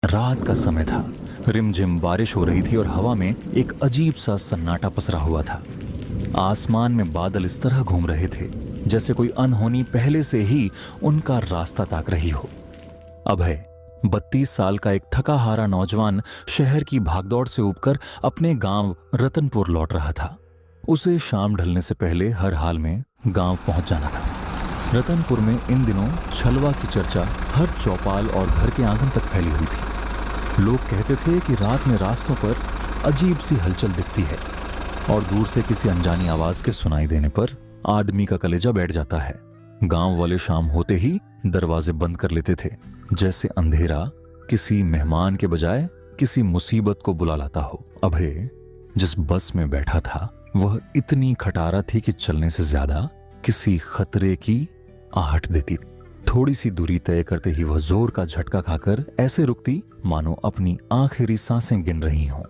रात का समय था। रिमझिम बारिश हो रही थी और हवा में एक अजीब सा सन्नाटा पसरा हुआ था। आसमान में बादल इस तरह घूम रहे थे जैसे कोई अनहोनी पहले से ही उनका रास्ता ताक रही हो। अभय 32 साल का एक थका हारा नौजवान शहर की भागदौड़ से उबकर अपने गांव रतनपुर लौट रहा था। उसे शाम ढलने से पहले हर हाल में गांव पहुंच जाना था। रतनपुर में इन दिनों छलवा की चर्चा हर चौपाल और घर के आंगन तक फैली हुई थी। लोग कहते थे कि रात में रास्तों पर अजीब सी हलचल दिखती है और दूर से किसी अनजानी आवाज के सुनाई देने पर आदमी का कलेजा बैठ जाता है। गांव वाले शाम होते ही दरवाजे बंद कर लेते थे, जैसे अंधेरा किसी मेहमान के बजाय किसी मुसीबत को बुला लाता हो। अभय जिस बस में बैठा था वह इतनी खटारा थी कि चलने से ज्यादा किसी खतरे की आहट देती। थोड़ी सी दूरी तय करते ही वह जोर का झटका खाकर ऐसे रुकती मानो अपनी आखिरी सांसें गिन रही हों।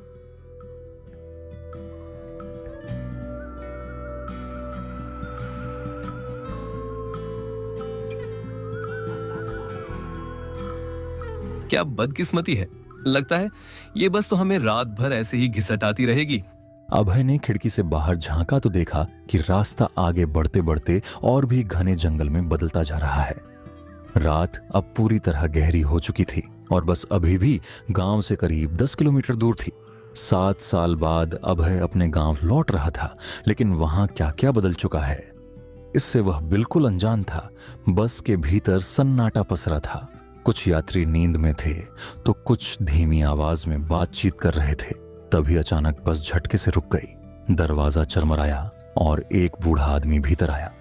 क्या बदकिस्मती है। लगता है ये बस तो हमें रात भर ऐसे ही घिसटाती रहेगी। अभय ने खिड़की से बाहर झांका तो देखा कि रास्ता आगे बढ़ते बढ़ते और भी घने जंगल में बदलता जा रहा है। रात अब पूरी तरह गहरी हो चुकी थी और बस अभी भी गांव से करीब 10 किलोमीटर दूर थी। 7 साल बाद अभय अपने गांव लौट रहा था, लेकिन वहां क्या क्या बदल चुका है इससे वह बिल्कुल अनजान था। बस के भीतर सन्नाटा पसरा था। कुछ यात्री नींद में थे तो कुछ धीमी आवाज में बातचीत कर रहे थे। तभी अचानक बस झटके से रुक गई। दरवाजा चरमराया और एक बूढ़ा आदमी भीतर आया।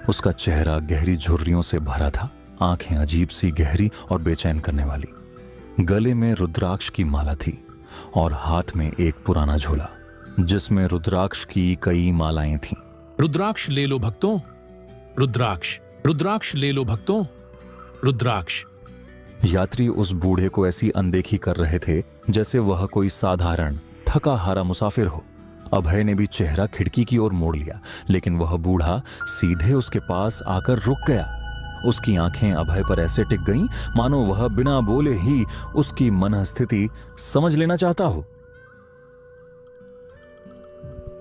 उसका चेहरा गहरी झुर्रियों से भरा था, आंखें अजीब सी गहरी और बेचैन करने वाली। गले में रुद्राक्ष की माला थी और हाथ में एक पुराना झोला जिसमें रुद्राक्ष की कई मालाएं थीं। रुद्राक्ष ले लो भक्तों, रुद्राक्ष, रुद्राक्ष ले लो भक्तों, रुद्राक्ष। यात्री उस बूढ़े को ऐसी अनदेखी कर रहे थे जैसे वह कोई साधारण थका हारा मुसाफिर हो। अभय ने भी चेहरा खिड़की की ओर मोड़ लिया, लेकिन वह बूढ़ा सीधे उसके पास आकर रुक गया। उसकी आंखें अभय पर ऐसे टिक गईं मानो वह बिना बोले ही उसकी मनःस्थिति समझ लेना चाहता हो।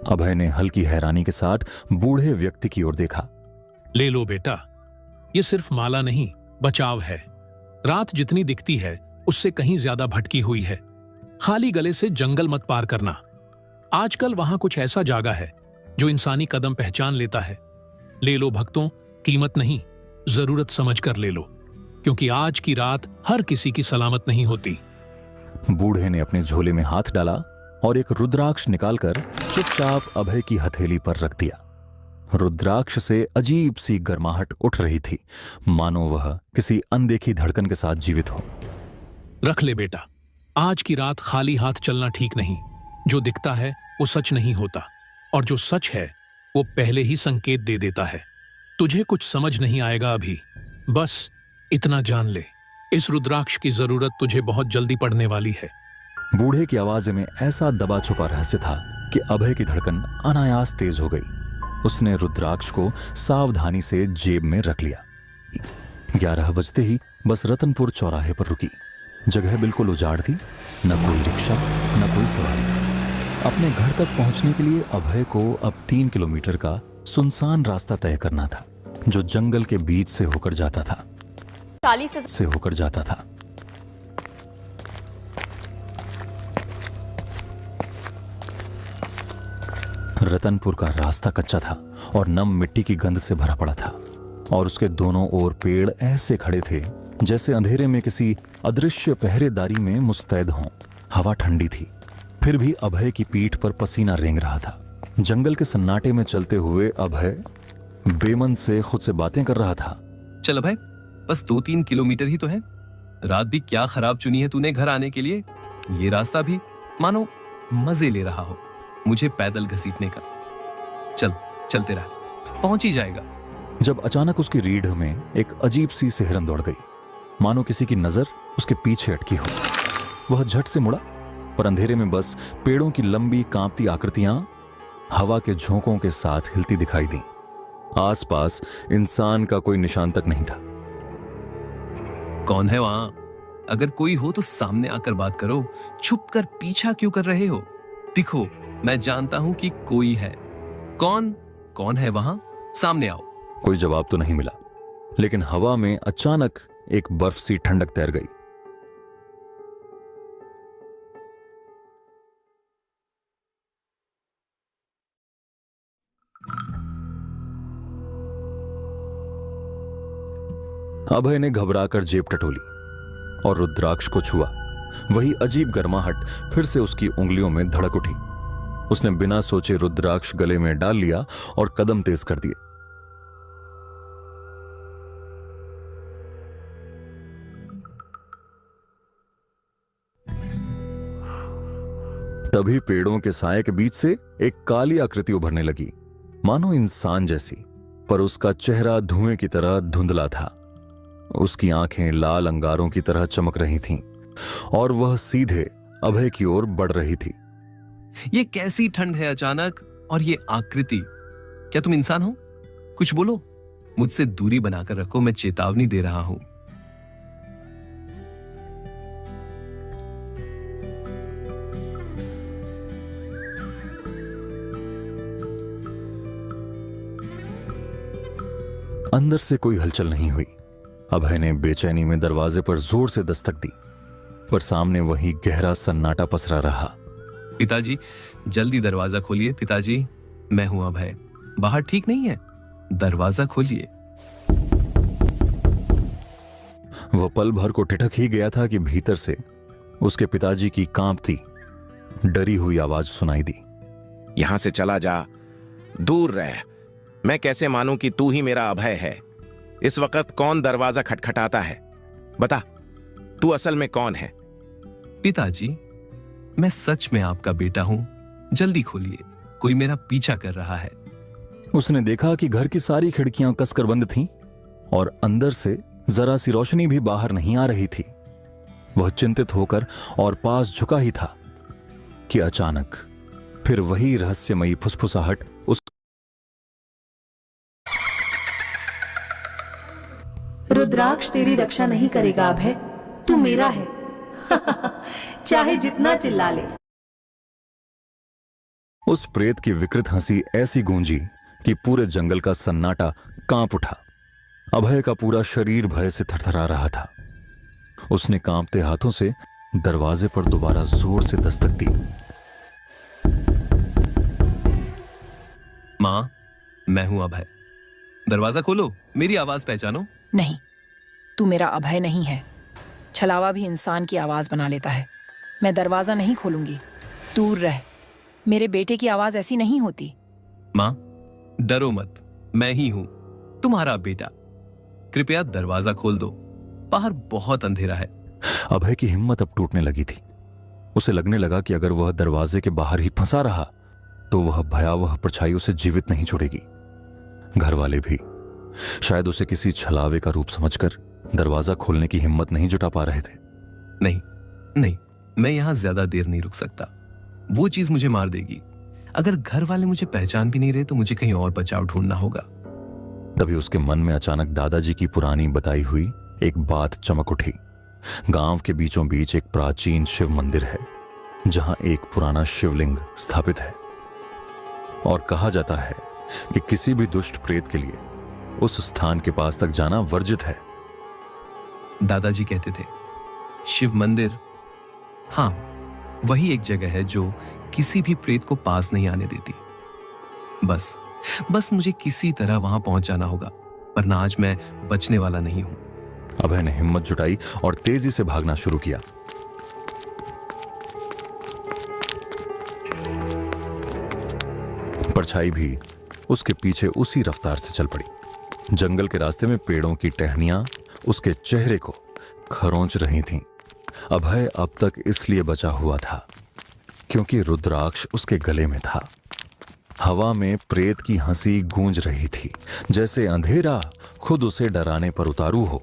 अभय ने हल्की हैरानी के साथ बूढ़े व्यक्ति की ओर देखा। ले लो बेटा, ये सिर्फ माला नहीं, बचाव है। रात जितनी दिखती है उससे कहीं ज्यादा भटकी हुई है। खाली गले से जंगल मत पार करना। आजकल वहां कुछ ऐसा जागा है जो इंसानी कदम पहचान लेता है। ले लो भक्तों, कीमत नहीं, जरूरत समझ कर ले लो, क्योंकि आज की रात हर किसी की सलामत नहीं होती। बूढ़े ने अपने झोले में हाथ डाला और एक रुद्राक्ष निकालकर चुपचाप अभय की हथेली पर रख दिया। रुद्राक्ष से अजीब सी गर्माहट उठ रही थी, मानो वह किसी अनदेखी धड़कन के साथ जीवित हो। रख ले बेटा, आज की रात खाली हाथ चलना ठीक नहीं। जो दिखता है वो सच नहीं होता, और जो सच है वो पहले ही संकेत दे देता है। तुझे कुछ समझ नहीं आएगा अभी, बस इतना जान ले, इस रुद्राक्ष की जरूरत तुझे बहुत जल्दी पड़ने वाली है। बूढ़े की आवाज में ऐसा दबा छुपा रहस्य था कि अभय की धड़कन अनायास तेज हो गई। उसने रुद्राक्ष को सावधानी से जेब में रख लिया। 11 बजते ही बस रतनपुर चौराहे पर रुकी। जगह बिल्कुल उजाड़ थी, न कोई रिक्शा न कोई सवारी। अपने घर तक पहुंचने के लिए अभय को अब 3 किलोमीटर का सुनसान रास्ता तय करना था, जो जंगल के बीच से होकर जाता था। रतनपुर का रास्ता कच्चा था और नम मिट्टी की गंध से भरा पड़ा था, और उसके दोनों ओर पेड़ ऐसे खड़े थे जैसे अंधेरे में किसी अदृश्य पहरेदारी में मुस्तैद हों। हवा ठंडी थी, फिर भी अभय की पीठ पर पसीना रेंग रहा था। जंगल के सन्नाटे में चलते हुए अभय बेमन से खुद से बातें कर रहा था। चल भाई, बस 2-3 किलोमीटर ही तो है। रात भी क्या खराब चुनी है तूने घर आने के लिए। ये रास्ता भी मानो मजे ले रहा हो मुझे पैदल घसीटने का। चल चलते रह, पहुंच ही जाएगा। जब अचानक उसकी रीढ़ में एक अजीब सी सिहरन दौड़ गई, मानो किसी की नजर उसके पीछे अटकी हो। वह झट से मुड़ा, पर अंधेरे में बस पेड़ों की लंबी कांपती आकृतियां हवा के झोंकों के साथ हिलती दिखाई दी। आसपास इंसान का कोई निशान तक नहीं था। कौन है वहां? अगर कोई हो तो सामने आकर बात करो, छुप कर पीछा क्यों कर रहे हो? दिखो, मैं जानता हूं कि कोई है। कौन है वहां? सामने आओ। कोई जवाब तो नहीं मिला, लेकिन हवा में अचानक एक बर्फ सी ठंडक तैर गई। अभय ने घबराकर जेब टटोली और रुद्राक्ष को छुआ। वही अजीब गर्माहट फिर से उसकी उंगलियों में धड़क उठी। उसने बिना सोचे रुद्राक्ष गले में डाल लिया और कदम तेज कर दिए। तभी पेड़ों के साए के बीच से एक काली आकृति उभरने लगी, मानो इंसान जैसी, पर उसका चेहरा धुएं की तरह धुंधला था। उसकी आंखें लाल अंगारों की तरह चमक रही थीं और वह सीधे अभय की ओर बढ़ रही थी। ये कैसी ठंड है अचानक, और ये आकृति? क्या तुम इंसान हो? कुछ बोलो, मुझसे दूरी बनाकर रखो, मैं चेतावनी दे रहा हूं। अंदर से कोई हलचल नहीं हुई। अभय ने बेचैनी में दरवाजे पर जोर से दस्तक दी, पर सामने वही गहरा सन्नाटा पसरा रहा। पिताजी, जल्दी दरवाजा खोलिए। पिताजी, मैं हूं अभय। बाहर ठीक नहीं है, दरवाजा खोलिए। वह पल भर को ठिठक ही गया था कि भीतर से उसके पिताजी की कांपती, डरी हुई आवाज सुनाई दी। यहां से चला जा, दूर रह। मैं कैसे मानूं कि तू ही मेरा अभय है? इस वक्त कौन दरवाजा खटखटाता है? बता, तू असल में कौन है? पिताजी, मैं सच में आपका बेटा हूं। जल्दी खोलिए, कोई मेरा पीछा कर रहा है। उसने देखा कि घर की सारी खिड़कियां कसकर बंद थीं और अंदर से जरा सी रोशनी भी बाहर नहीं आ रही थी। वह चिंतित होकर और पास झुका ही था कि अचानक फिर वही रहस्यमयी फुसफुसाहट उस रुद्राक्ष तेरी रक्षा नहीं करेगा अभय, तू मेरा है। चाहे जितना चिल्ला ले। उस प्रेत की विकृत हंसी ऐसी गूंजी कि पूरे जंगल का सन्नाटा कांप उठा। अभय का पूरा शरीर भय से थरथरा रहा था। उसने कांपते हाथों से दरवाजे पर दोबारा जोर से दस्तक दी। मां, मैं हूं अभय। दरवाजा खोलो, मेरी आवाज पहचानो। नहीं, तू मेरा अभय नहीं है। छलावा भी इंसान की आवाज बना लेता है। मैं दरवाजा नहीं खोलूंगी, दूर रह। मेरे बेटे की आवाज ऐसी नहीं होती। मां, डरो मत, मैं ही हूं, तुम्हारा बेटा। कृपया दरवाजा खोल दो, बाहर बहुत अंधेरा है। अभय की हिम्मत अब टूटने लगी थी। उसे लगने लगा कि अगर वह दरवाजे के बाहर ही फंसा रहा तो वह भयावह परछाई उसे जीवित नहीं छोड़ेगी। घर वाले भी शायद उसे किसी छलावे का रूप समझकर दरवाजा खोलने की हिम्मत नहीं जुटा पा रहे थे। नहीं, मैं यहां ज्यादा देर नहीं रुक सकता। वो चीज मुझे मार देगी। अगर घर वाले मुझे पहचान भी नहीं रहे तो मुझे कहीं और बचाव ढूंढना होगा। तभी उसके मन में अचानक दादाजी की पुरानी बताई हुई एक बात चमक उठी। गांव के बीचों बीच एक प्राचीन शिव मंदिर है, जहां एक पुराना शिवलिंग स्थापित है और कहा जाता है कि किसी भी दुष्ट प्रेत के लिए उस स्थान के पास तक जाना वर्जित है। दादाजी कहते थे, शिव मंदिर, हां, वही एक जगह है जो किसी भी प्रेत को पास नहीं आने देती। बस मुझे किसी तरह वहां पहुंच जाना होगा, वरना आज मैं बचने वाला नहीं हूं। अभय ने हिम्मत जुटाई और तेजी से भागना शुरू किया। परछाई भी उसके पीछे उसी रफ्तार से चल पड़ी। जंगल के रास्ते में पेड़ों की टहनियां उसके चेहरे को खरोंच रही थीं। अभय अब तक इसलिए बचा हुआ था क्योंकि रुद्राक्ष उसके गले में था। हवा में प्रेत की हंसी गूंज रही थी, जैसे अंधेरा खुद उसे डराने पर उतारू हो।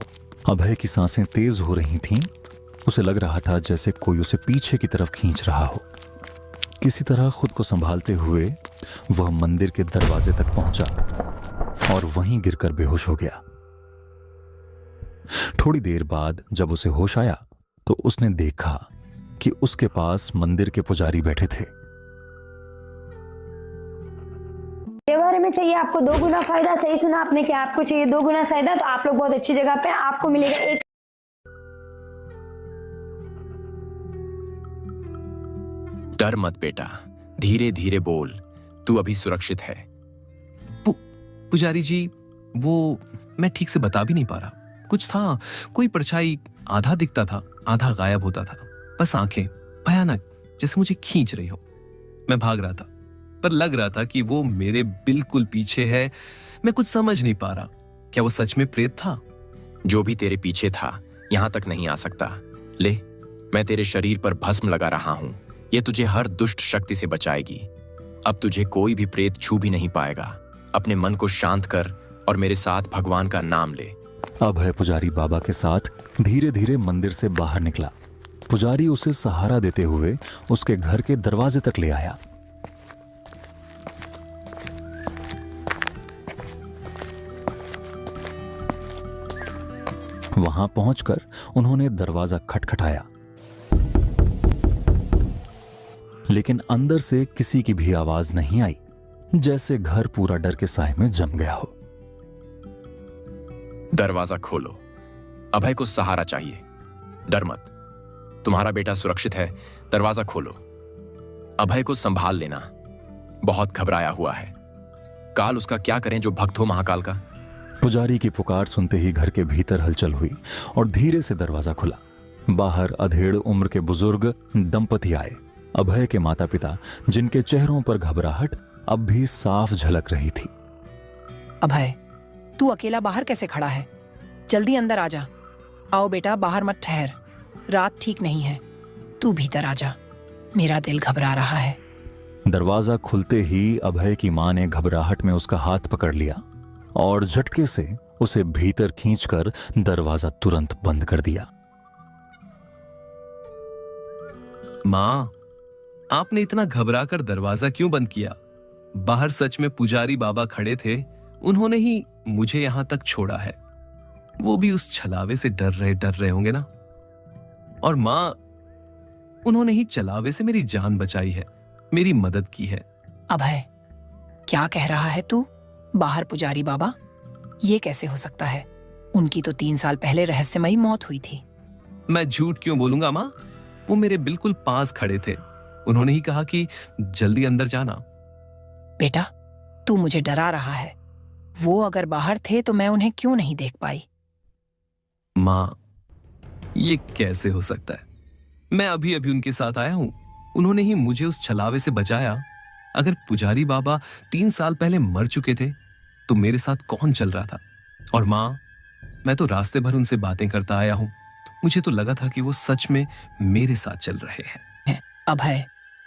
अभय की सांसें तेज हो रही थीं। उसे लग रहा था जैसे कोई उसे पीछे की तरफ खींच रहा हो। किसी तरह खुद को संभालते हुए वह मंदिर के दरवाजे तक पहुंचा और वहीं गिरकर बेहोश हो गया। थोड़ी देर बाद जब उसे होश आया तो उसने देखा कि उसके पास मंदिर के पुजारी बैठे थे। बारे में चाहिए आपको 2 गुना फायदा। सही सुना आपने, क्या आपको चाहिए 2 गुना फायदा? तो आप लोग बहुत अच्छी जगह पे हैं। आपको मिलेगा एक डर मत बेटा, धीरे धीरे बोल, तू अभी सुरक्षित है। पुजारी जी, वो मैं ठीक से बता भी नहीं पा रहा। कुछ था, कोई परछाई आधा दिखता था, आधा गायब होता था। बस आंखें भयानक, जैसे मुझे खींच रही हो। मैं भाग रहा था, पर लग रहा था कि वो मेरे बिल्कुल पीछे है। मैं कुछ समझ नहीं पा रहा, क्या वो सच में प्रेत था? जो भी तेरे पीछे था यहां तक नहीं आ सकता। ले, मैं तेरे शरीर पर भस्म लगा रहा हूं, ये तुझे हर दुष्ट शक्ति से बचाएगी। अब तुझे कोई भी प्रेत छू भी नहीं पाएगा। अपने मन को शांत कर और मेरे साथ भगवान का नाम ले। अभय पुजारी बाबा के साथ धीरे धीरे मंदिर से बाहर निकला। पुजारी उसे सहारा देते हुए उसके घर के दरवाजे तक ले आया। वहां पहुंचकर उन्होंने दरवाजा खटखटाया, लेकिन अंदर से किसी की भी आवाज नहीं आई, जैसे घर पूरा डर के साए में जम गया हो। दरवाजा खोलो, अभय को सहारा चाहिए। डर मत, तुम्हारा बेटा सुरक्षित है। दरवाजा खोलो, अभय को संभाल लेना, बहुत घबराया हुआ है। काल उसका क्या करें जो भक्त हो महाकाल का। पुजारी की पुकार सुनते ही घर के भीतर हलचल हुई और धीरे से दरवाजा खुला। बाहर अधेड़ उम्र के बुजुर्ग दंपति आए। अभय के माता पिता, जिनके चेहरों पर घबराहट अब भी साफ झलक रही थी। अभय, तू अकेला बाहर कैसे खड़ा है? जल्दी अंदर आ जा। आओ बेटा, बाहर मत ठहर, रात ठीक नहीं है। तू भीतर आ जा, मेरा दिल घबरा रहा है। दरवाजा खुलते ही अभय की मां ने घबराहट में उसका हाथ पकड़ लिया और झटके से उसे भीतर खींचकर दरवाजा तुरंत बंद कर दिया। मां, आपने इतना घबराकर दरवाजा क्यों बंद किया? बाहर सच में पुजारी बाबा खड़े थे, उन्होंने ही मुझे यहां तक छोड़ा है। वो भी उस छलावे से डर रहे होंगे ना। और मां, उन्होंने ही छलावे से मेरी जान बचाई है, मेरी मदद की है। अभय, क्या कह रहा है तू? बाहर पुजारी बाबा? ये कैसे हो सकता है? उनकी तो 3 साल पहले रहस्यमयी मौत हुई थी। मैं झूठ क्यों बोलूंगा मां? वो मेरे बिल्कुल पास खड़े थे। उन्होंने ही कहा कि जल्दी अंदर जाना। बेटा, तू मुझे डरा रहा है। वो अगर बाहर थे तो मैं उन्हें क्यों नहीं देख पाई? मां, ये कैसे हो सकता है? मैं अभी अभी उनके साथ आया हूं। उन्होंने ही मुझे उस छलावे से बचाया। अगर पुजारी बाबा 3 साल पहले मर चुके थे तो मेरे साथ कौन चल रहा था? और मां, मैं तो रास्ते भर उनसे बातें करता आया हूं। मुझे तो लगा था कि वो सच में मेरे साथ चल रहे हैं। अभय,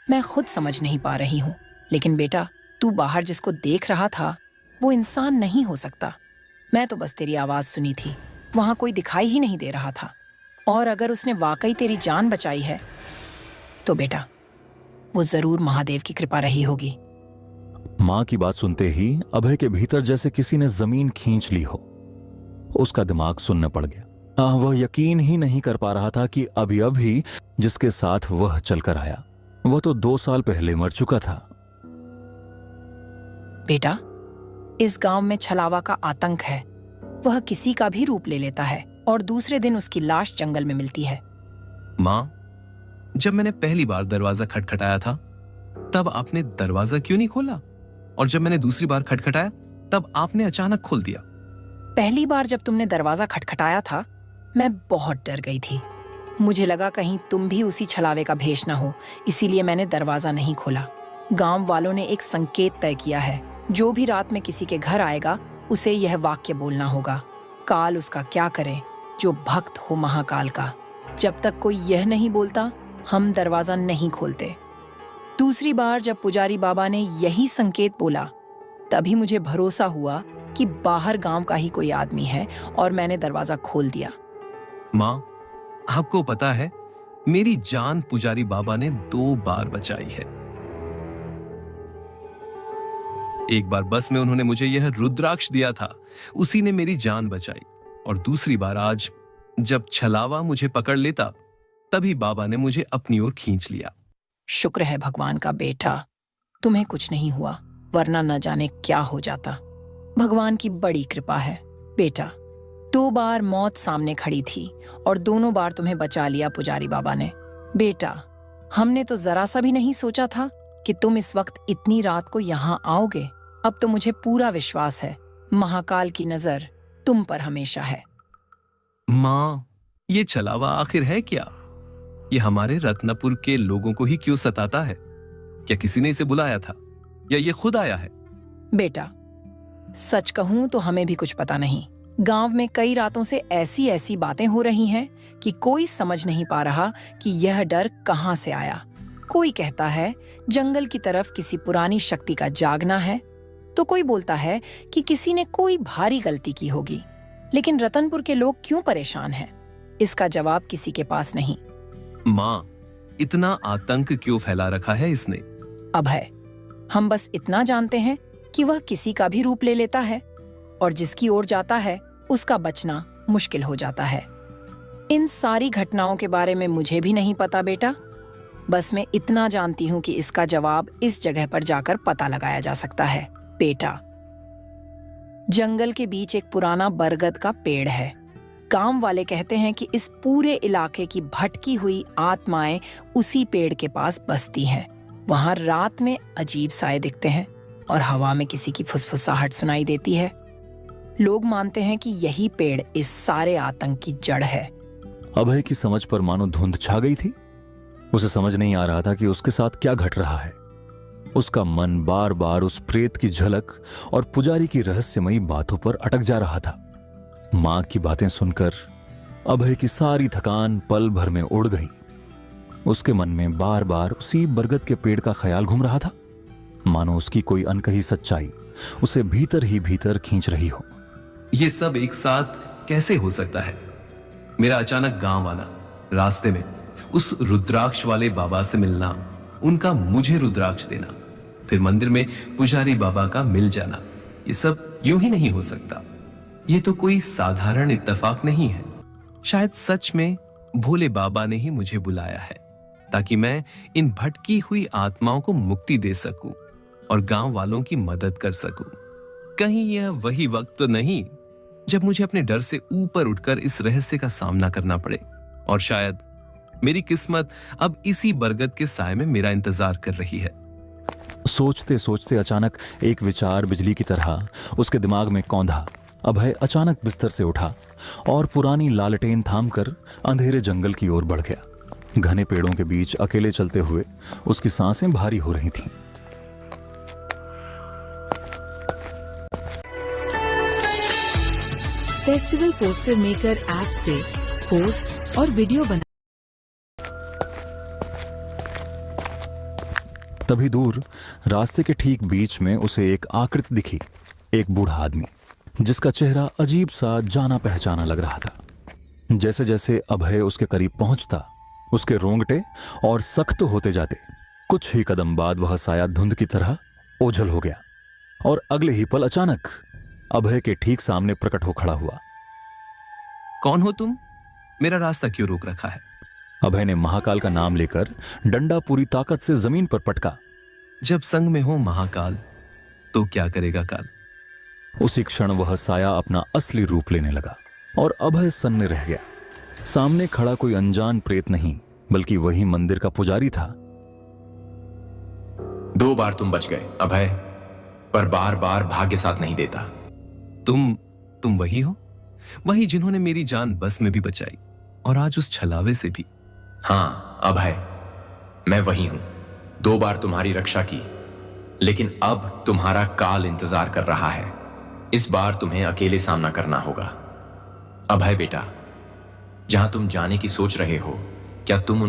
मैं खुद समझ नहीं पा रही हूँ, लेकिन बेटा, तू बाहर जिसको देख रहा था वो इंसान नहीं हो सकता। मैं तो बस तेरी आवाज सुनी थी, वहां कोई दिखाई ही नहीं दे रहा था। और अगर उसने वाकई तेरी जान बचाई है तो बेटा, वो जरूर महादेव की कृपा रही होगी। मां की बात सुनते ही अभय के भीतर जैसे किसी ने जमीन खींच ली हो। उसका दिमाग सुन्न पड़ गया। वह यकीन ही नहीं कर पा रहा था कि अभी अभी जिसके साथ वह चलकर आया वह तो 2 साल पहले मर चुका था। बेटा, इस गांव में छलावा का आतंक है। वह किसी का भी रूप ले लेता है और दूसरे दिन उसकी लाश जंगल में मिलती है। मां, जब मैंने पहली बार दरवाजा खटखटाया था तब आपने दरवाजा क्यों नहीं खोला? और जब मैंने दूसरी बार खटखटाया तब आपने अचानक खोल दिया। पहली बार जब तुमने दरवाजा खटखटाया था मैं बहुत डर गई थी। मुझे लगा कहीं तुम भी उसी छलावे का भेष न हो, इसीलिए मैंने दरवाजा नहीं खोला। गांव वालों ने एक संकेत तय किया है, जो भी रात में किसी के घर आएगा उसे यह वाक्य बोलना होगा, काल उसका क्या करे जो भक्त हो महाकाल का। जब तक कोई यह नहीं बोलता हम दरवाजा नहीं खोलते। दूसरी बार जब पुजारी बाबा ने यही संकेत बोला तभी मुझे भरोसा हुआ कि बाहर गांव का ही कोई आदमी है और मैंने दरवाजा खोल दिया। मां, आपको पता है मेरी जान पुजारी बाबा ने 2 बार बचाई है। एक बार बस में उन्होंने मुझे यह रुद्राक्ष दिया था, उसी ने मेरी जान बचाई। और दूसरी बार आज जब छलावा मुझे पकड़ लेता तभी बाबा ने मुझे अपनी ओर खींच लिया। शुक्र है भगवान का बेटा, तुम्हें कुछ नहीं हुआ, वरना न जाने क्या हो जाता। भगवान की बड़ी कृपा है बेटा। 2 बार मौत सामने खड़ी थी और दोनों बार तुम्हें बचा लिया पुजारी बाबा ने। बेटा, हमने तो जरा सा भी नहीं सोचा था कि तुम इस वक्त इतनी रात को यहाँ आओगे। अब तो मुझे पूरा विश्वास है महाकाल की नजर तुम पर हमेशा है। माँ, ये छलावा आखिर है क्या? ये हमारे रत्नपुर के लोगों को ही क्यों सताता है? क्या किसी ने इसे बुलाया था या ये खुद आया है? बेटा, सच कहूं तो हमें भी कुछ पता नहीं। गांव में कई रातों से ऐसी ऐसी बातें हो रही हैं कि कोई समझ नहीं पा रहा कि यह डर कहां से आया। कोई कहता है जंगल की तरफ किसी पुरानी शक्ति का जागना है, तो कोई बोलता है कि किसी ने कोई भारी गलती की होगी। लेकिन रतनपुर के लोग क्यों परेशान हैं, इसका जवाब किसी के पास नहीं। माँ, इतना आतंक क्यों फैला रखा है इसने? अभय, हम बस इतना जानते हैं कि वह किसी का भी रूप ले लेता है और जिसकी ओर जाता है उसका बचना मुश्किल हो जाता है। इन सारी घटनाओं के बारे में मुझे भी नहीं पता बेटा। बस मैं इतना जानती हूँ कि इसका जवाब इस जगह पर जाकर पता लगाया जा सकता है। बेटा, जंगल के बीच एक पुराना बरगद का पेड़ है। गांव वाले कहते हैं कि इस पूरे इलाके की भटकी हुई आत्माएं उसी पेड़ के पास बसती हैं। वहां रात में अजीब साए दिखते हैं और हवा में किसी की फुसफुसाहट सुनाई देती है। लोग मानते हैं कि यही पेड़ इस सारे आतंक की जड़ है। अभय की समझ पर मानो धुंध छा गई थी। उसे समझ नहीं आ रहा था कि उसके साथ क्या घट रहा है। उसका मन बार बार उस प्रेत की झलक और पुजारी की रहस्यमयी बातों पर अटक जा रहा था। मां की बातें सुनकर अभय की सारी थकान पल भर में उड़ गई। उसके मन में बार बार उसी बरगद के पेड़ का ख्याल घूम रहा था, मानो उसकी कोई अनकही सच्चाई उसे भीतर ही भीतर खींच रही हो। ये सब एक साथ कैसे हो सकता है? मेरा अचानक गांव आना, रास्ते में उस रुद्राक्ष वाले बाबा से मिलना, उनका मुझे रुद्राक्ष देना, फिर मंदिर में पुजारी बाबा का मिल जाना, ये सब यूं ही नहीं हो सकता। ये तो कोई साधारण इत्तेफाक नहीं है। शायद सच में भोले बाबा ने ही मुझे बुलाया है ताकि मैं इन भटकी हुई आत्माओं को मुक्ति दे सकूं और गांव वालों की मदद कर सकूं। कहीं यह वही वक्त तो नहीं जब मुझे अपने डर से ऊपर उठकर इस रहस्य का सामना करना पड़े, और शायद मेरी किस्मत अब इसी बरगद के साए में मेरा इंतजार कर रही है। सोचते सोचते अचानक एक विचार बिजली की तरह उसके दिमाग में कौंधा। अभय अचानक बिस्तर से उठा और पुरानी लालटेन थामकर अंधेरे जंगल की ओर बढ़ गया। घने पेड़ों के बीच अकेले चलते हुए उसकी सांसें भारी हो रही थीं। फेस्टिवल पोस्टर मेकर ऐप से पोस्ट और वीडियो बना। तभी दूर रास्ते के ठीक बीच में उसे एक आकृति दिखी। एक बूढ़ा आदमी जिसका चेहरा अजीब सा जाना पहचाना लग रहा था। जैसे जैसे अभय उसके करीब पहुंचता उसके रोंगटे और सख्त होते जाते। कुछ ही कदम बाद वह साया धुंध की तरह ओझल हो गया और अगले ही पल अचानक अभय के ठीक सामने प्रकट हो खड़ा हुआ। कौन हो तुम? मेरा रास्ता क्यों रोक रखा है? अभय ने महाकाल का नाम लेकर डंडा पूरी ताकत से जमीन पर पटका। जब संग में हो महाकाल तो क्या करेगा काल। उसी क्षण वह साया अपना असली रूप लेने लगा और अभय सन्ने रह गया। सामने खड़ा कोई अनजान प्रेत नहीं बल्कि वही मंदिर का पुजारी था। 2 बार तुम बच गए अभय, पर बार बार भाग्य साथ नहीं देता। तुम वही हो? वही जिन्होंने मेरी जान बस में भी बचाई और आज उस छलावे से भी। हाँ अभय, मैं वही हूं। 2 बार तुम्हारी रक्षा की, लेकिन अब तुम्हारा काल इंतजार कर रहा है। इस बार तुम्हें अकेले सामना करना होगा। अभय बेटा, जहां तुम जाने की सोच रहे हो, क्या तुम उन